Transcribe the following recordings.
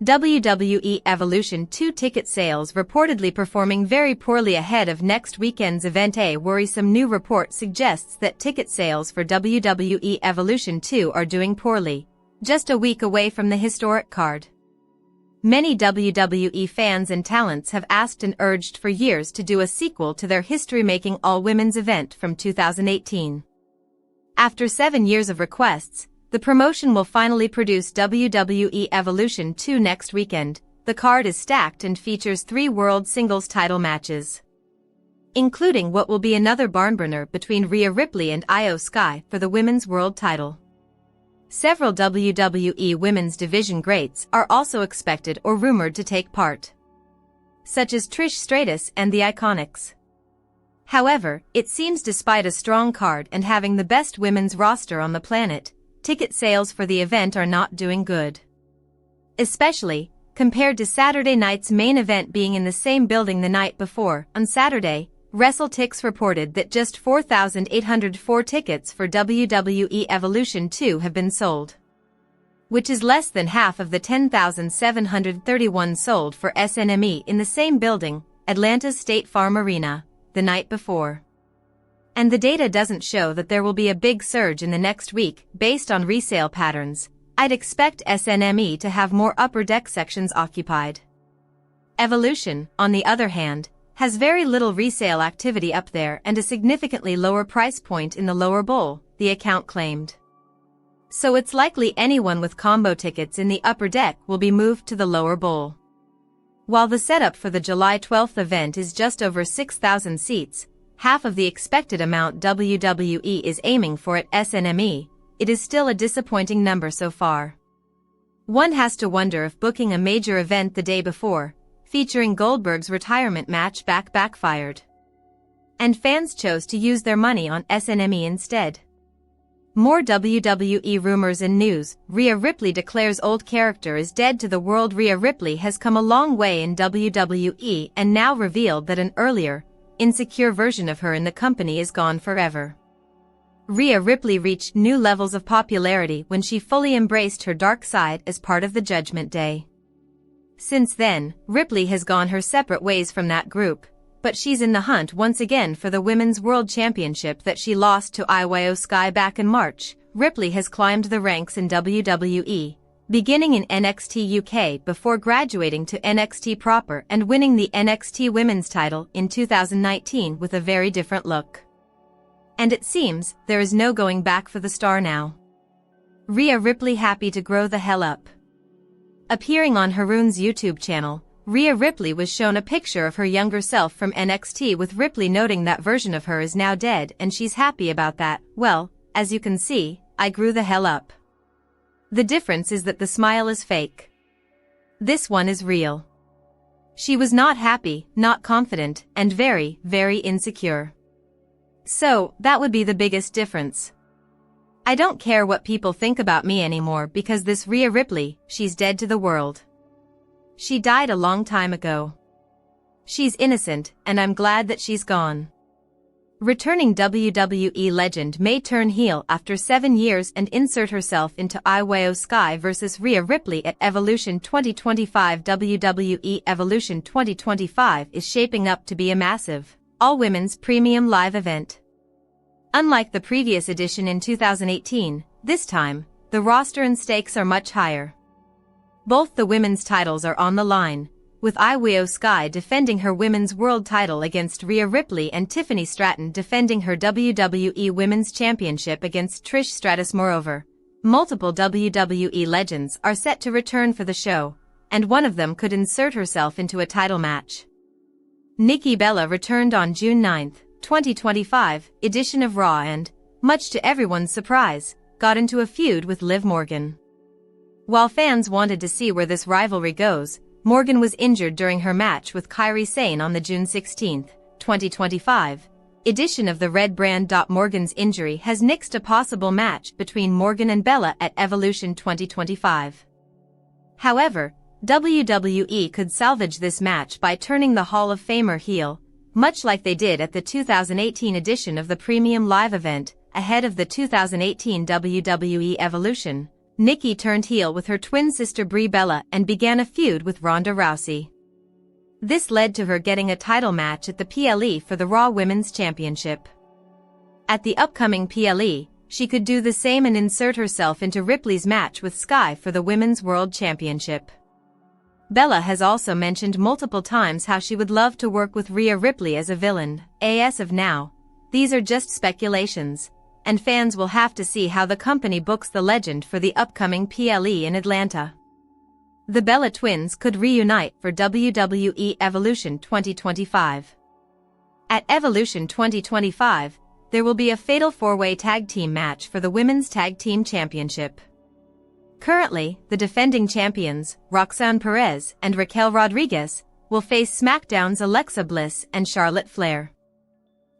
WWE Evolution 2 ticket sales reportedly performing very poorly ahead of next weekend's event. A worrisome new report suggests that ticket sales for WWE Evolution 2 are doing poorly, just a week away from the historic card. Many WWE fans and talents have asked and urged for years to do a sequel to their history-making all-women's event from 2018. After 7 years of requests, the promotion will finally produce WWE Evolution 2 next weekend. The card is stacked and features 3 world singles title matches, including what will be another barnburner between Rhea Ripley and IYO SKY for the women's world title. Several WWE Women's Division greats are also expected or rumored to take part, such as Trish Stratus and the Iconics. However, it seems despite a strong card and having the best women's roster on the planet, ticket sales for the event are not doing good. Especially, compared to Saturday night's main event being in the same building the night before. On Saturday, WrestleTix reported that just 4,804 tickets for WWE Evolution 2 have been sold, which is less than half of the 10,731 sold for SNME in the same building, Atlanta's State Farm Arena, the night before. And the data doesn't show that there will be a big surge in the next week. Based on resale patterns, I'd expect SNME to have more upper deck sections occupied. Evolution, on the other hand, has very little resale activity up there and a significantly lower price point in the lower bowl, the account claimed. So it's likely anyone with combo tickets in the upper deck will be moved to the lower bowl. While the setup for the July 12th event is just over 6,000 seats, half of the expected amount WWE is aiming for at SNME, it is still a disappointing number so far. One has to wonder if booking a major event the day before, featuring Goldberg's retirement match backfired, and fans chose to use their money on SNME instead. More WWE rumors and news. Rhea Ripley declares old character is dead to the world. Rhea Ripley has come a long way in WWE and now revealed that an earlier, insecure version of her in the company is gone forever. Rhea Ripley reached new levels of popularity when she fully embraced her dark side as part of the Judgment Day. Since then, Ripley has gone her separate ways from that group, but she's in the hunt once again for the Women's World Championship that she lost to IYO SKY back in March. Ripley has climbed the ranks in WWE, beginning in NXT UK before graduating to NXT proper and winning the NXT Women's title in 2019 with a very different look. And it seems there is no going back for the star now. Rhea Ripley happy to grow the hell up. Appearing on Haroon's YouTube channel, Rhea Ripley was shown a picture of her younger self from NXT with Ripley noting that version of her is now dead and she's happy about that. Well, as you can see, I grew the hell up. The difference is that the smile is fake. This one is real. She was not happy, not confident, and very, very insecure. So, that would be the biggest difference. I don't care what people think about me anymore because this Rhea Ripley, she's dead to the world. She died a long time ago. She's innocent, and I'm glad that she's gone. Returning WWE legend may turn heel after 7 years and insert herself into IYO SKY vs Rhea Ripley at Evolution 2025. WWE Evolution 2025 is shaping up to be a massive, all-women's premium live event. Unlike the previous edition in 2018, this time, the roster and stakes are much higher. Both the women's titles are on the line, with IYO SKY defending her women's world title against Rhea Ripley and Tiffany Stratton defending her WWE Women's Championship against Trish Stratus. Moreover, multiple WWE legends are set to return for the show, and one of them could insert herself into a title match. Nikki Bella returned on June 9, 2025, edition of Raw and, much to everyone's surprise, got into a feud with Liv Morgan. While fans wanted to see where this rivalry goes, Morgan was injured during her match with Kairi Sane on the June 16, 2025, edition of the Red Brand. Morgan's injury has nixed a possible match between Morgan and Bella at Evolution 2025. However, WWE could salvage this match by turning the Hall of Famer heel, much like they did at the 2018 edition of the Premium Live event, ahead of the 2018 WWE Evolution. Nikki turned heel with her twin sister Brie Bella and began a feud with Ronda Rousey. This led to her getting a title match at the PLE for the Raw Women's Championship. At the upcoming PLE, she could do the same and insert herself into Ripley's match with Sky for the Women's World Championship. Bella has also mentioned multiple times how she would love to work with Rhea Ripley as a villain. As of now, these are just speculations, and fans will have to see how the company books the legend for the upcoming PLE in Atlanta. The Bella twins could reunite for WWE Evolution 2025. At Evolution 2025, there will be a fatal four-way tag team match for the Women's Tag Team Championship. Currently, the defending champions, Roxanne Perez and Raquel Rodriguez, will face SmackDown's Alexa Bliss and Charlotte Flair.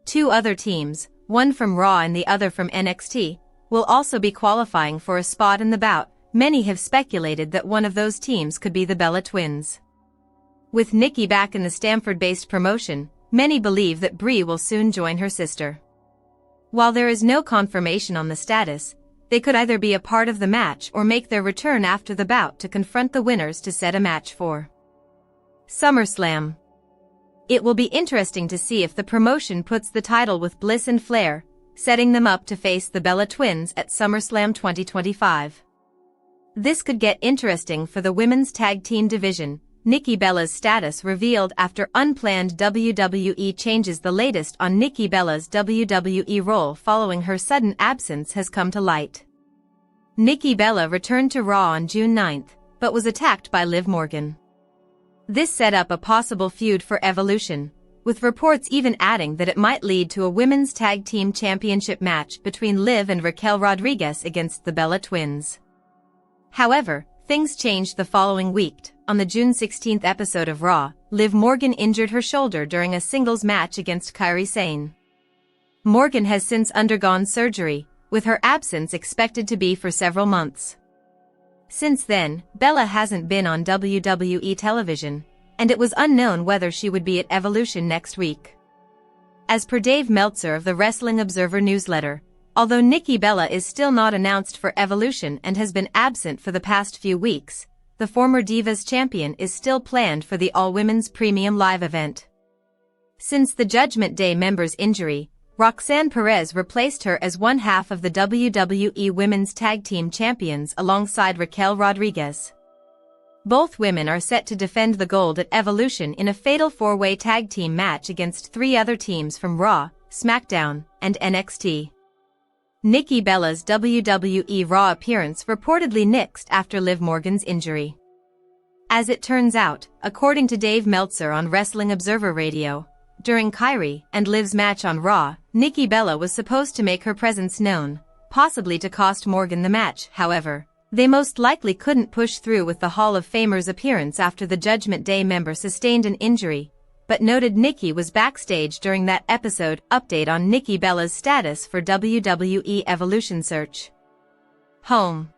Two other teams, one from Raw and the other from NXT, will also be qualifying for a spot in the bout. Many have speculated that one of those teams could be the Bella twins. With Nikki back in the Stamford-based promotion, many believe that Brie will soon join her sister. While there is no confirmation on the status, they could either be a part of the match or make their return after the bout to confront the winners to set a match for SummerSlam. It will be interesting to see if the promotion puts the title with Bliss and Flair, setting them up to face the Bella twins at SummerSlam 2025. This could get interesting for the women's tag team division. Nikki Bella's status revealed after unplanned WWE changes. The latest on Nikki Bella's WWE role following her sudden absence has come to light. Nikki Bella returned to Raw on June 9, but was attacked by Liv Morgan. This set up a possible feud for Evolution, with reports even adding that it might lead to a women's tag team championship match between Liv and Raquel Rodriguez against the Bella twins. However, things changed the following week. On the June 16 episode of Raw, Liv Morgan injured her shoulder during a singles match against Kairi Sane. Morgan has since undergone surgery, with her absence expected to be for several months. Since then, Bella hasn't been on WWE television, and it was unknown whether she would be at Evolution next week. As per Dave Meltzer of the Wrestling Observer newsletter, although Nikki Bella is still not announced for Evolution and has been absent for the past few weeks, the former Divas champion is still planned for the all-women's premium live event. Since the Judgment Day member's injury, Roxanne Perez replaced her as one half of the WWE Women's Tag Team Champions alongside Raquel Rodriguez. Both women are set to defend the gold at Evolution in a fatal four-way tag team match against three other teams from Raw, SmackDown, and NXT. Nikki Bella's WWE Raw appearance reportedly nixed after Liv Morgan's injury. As it turns out, according to Dave Meltzer on Wrestling Observer Radio, during Kairi and Liv's match on Raw, Nikki Bella was supposed to make her presence known, possibly to cost Morgan the match. However, they most likely couldn't push through with the Hall of Famer's appearance after the Judgment Day member sustained an injury, but noted Nikki was backstage during that episode. Update on Nikki Bella's status for WWE Evolution search. Home.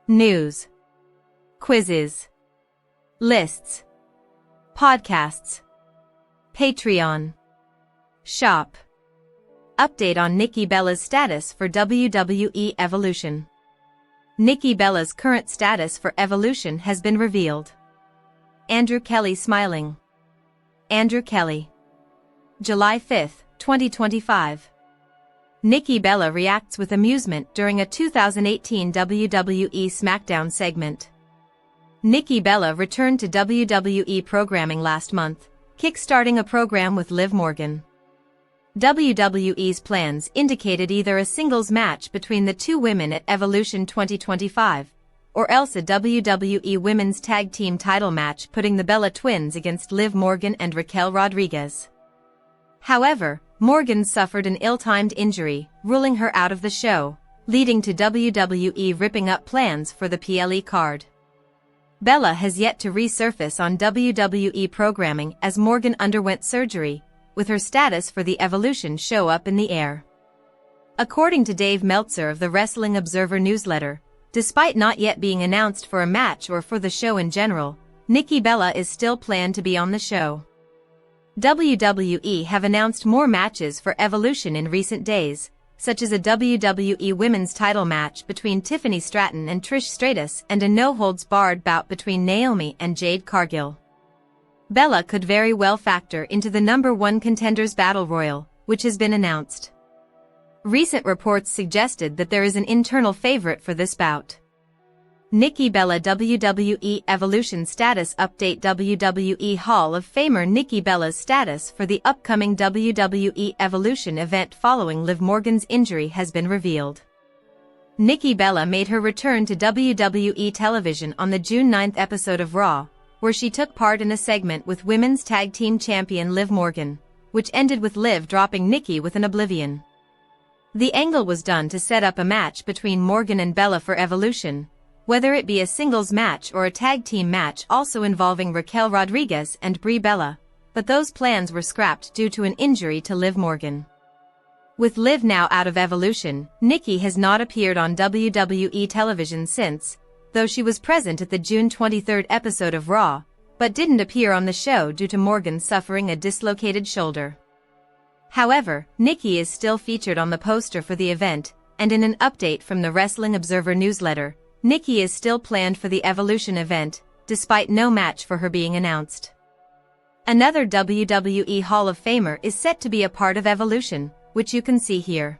News. Quizzes. Lists. Podcasts. Patreon. Shop. Update on Nikki Bella's status for WWE Evolution. Nikki Bella's current status for Evolution has been revealed. Andrew Kelly smiling. Andrew Kelly. July 5, 2025. Nikki Bella reacts with amusement during a 2018 WWE SmackDown segment. Nikki Bella returned to WWE programming last month, kickstarting a program with Liv Morgan. WWE's plans indicated either a singles match between the two women at Evolution 2025, or else a WWE Women's Tag Team title match putting the Bella twins against Liv Morgan and Raquel Rodriguez. However, Morgan suffered an ill-timed injury, ruling her out of the show, leading to WWE ripping up plans for the PLE card. Bella has yet to resurface on WWE programming as Morgan underwent surgery, with her status for the Evolution show up in the air. According to Dave Meltzer of the Wrestling Observer newsletter, despite not yet being announced for a match or for the show in general, Nikki Bella is still planned to be on the show. WWE have announced more matches for Evolution in recent days, such as a WWE Women's title match between Tiffany Stratton and Trish Stratus and a no-holds-barred bout between Naomi and Jade Cargill. Bella could very well factor into the #1 Contenders Battle Royal, which has been announced. Recent reports suggested that there is an internal favorite for this bout. Nikki Bella WWE Evolution Status Update. WWE Hall of Famer Nikki Bella's status for the upcoming WWE Evolution event following Liv Morgan's injury has been revealed. Nikki Bella made her return to WWE television on the June 9th episode of Raw, where she took part in a segment with Women's Tag Team Champion Liv Morgan, which ended with Liv dropping Nikki with an oblivion. The angle was done to set up a match between Morgan and Bella for Evolution, whether it be a singles match or a tag team match also involving Raquel Rodriguez and Brie Bella, but those plans were scrapped due to an injury to Liv Morgan. With Liv now out of Evolution, Nikki has not appeared on WWE television since, though she was present at the June 23rd episode of Raw, but didn't appear on the show due to Morgan suffering a dislocated shoulder. However, Nikki is still featured on the poster for the event, and in an update from the Wrestling Observer newsletter, Nikki is still planned for the Evolution event, despite no match for her being announced. Another WWE Hall of Famer is set to be a part of Evolution, which you can see here.